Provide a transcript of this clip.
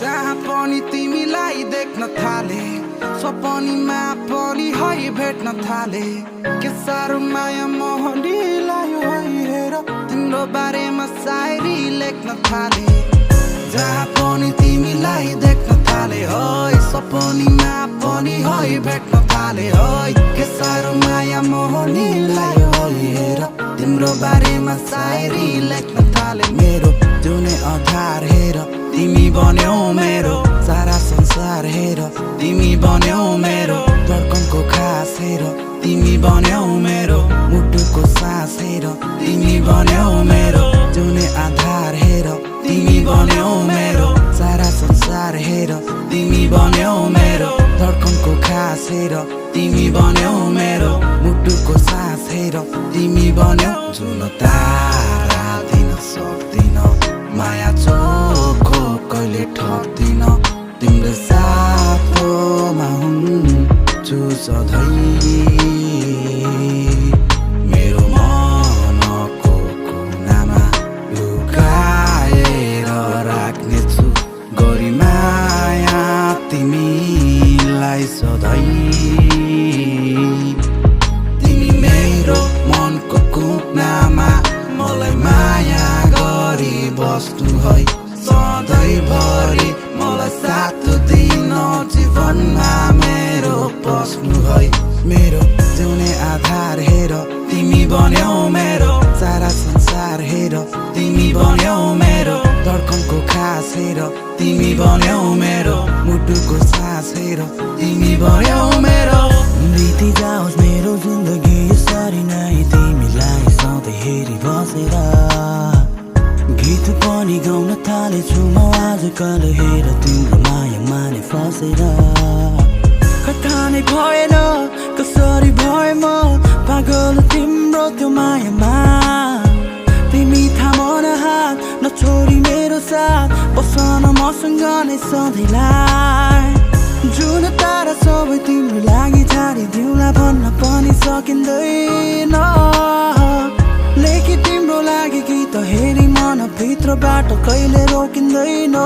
जहाँ पनि तिमीलाई देख्न थाले सपनीमा पनि है भेट्न थाले के साह्रो माया मोहनीलाई हेर तिम्रो बारेमा सायरी लेख्न थाले जहाँ पनि तिमीलाई देख्न थाले है सपनीमा पनि है भेट्न थाले है के साह्रो माया मोहनीलाई हेर तिम्रो बारेमा सायरी लेख्न थाले मेरो जुने आधार हेर तिमी बन्यौ मेरो सारा संसार हेर तिमी बन्यौ मेरो धड्कनको खास हेर तिमी बन्यौ मेरो मुटुको सास हेर तिमी बन्यौ मेरो जुने आधार हेर तिमी बन्यौ मेरो सारा संसार हेर तिमी बन्यौ मेरो धड्कनको खास हेर तिमी बन्यौ मेरो मुटुको सास हेर तिमी बन्यौ जुन तारा दिन सक्दिन माया चोखो कहिले ठग्दिन तिम्रो साथोमा हुन्छु सधैँ मेरो मनको कुनामा लुकाएर राख्नेछु गरिमाया तिमीलाई सधैँ तिमी मेरो मनको कुनामा मलाई माया गरी बस्नु है सधैँभरि मलाई साथ दिन जीवनमा मेरो बस्नु है मेरो जिउने आधार हेर तिमी बन्यौ मेरो सारा संसार हेर तिमी बन्यौ मेरो धड्कनको खास हेर तिमी बन्यौ मेरो मुटुको सास हेर तिमी बन्यौ मेरो बिति जाओस् मेरो जिन्दगी यसरी नै तिमीलाई सधैँ हेरी बसेर गीत पनि गाउन थालेछु म आजकल हेर तिम्रो माया माने फसेर कथा नै भएन कसरी भए म पागल तिम्रो त्यो मायामा तिमी थामन हात नछोडी मेरो साथ बसन मसँग नै सधैँलाई जुन तारा सबै तिम्रो लागि छाडिदिउँला भन्न पनि सकिँदैन लेखी तिम्रो लागि गीत हेरी मन भित्रबाट कहिले रोकिँदैन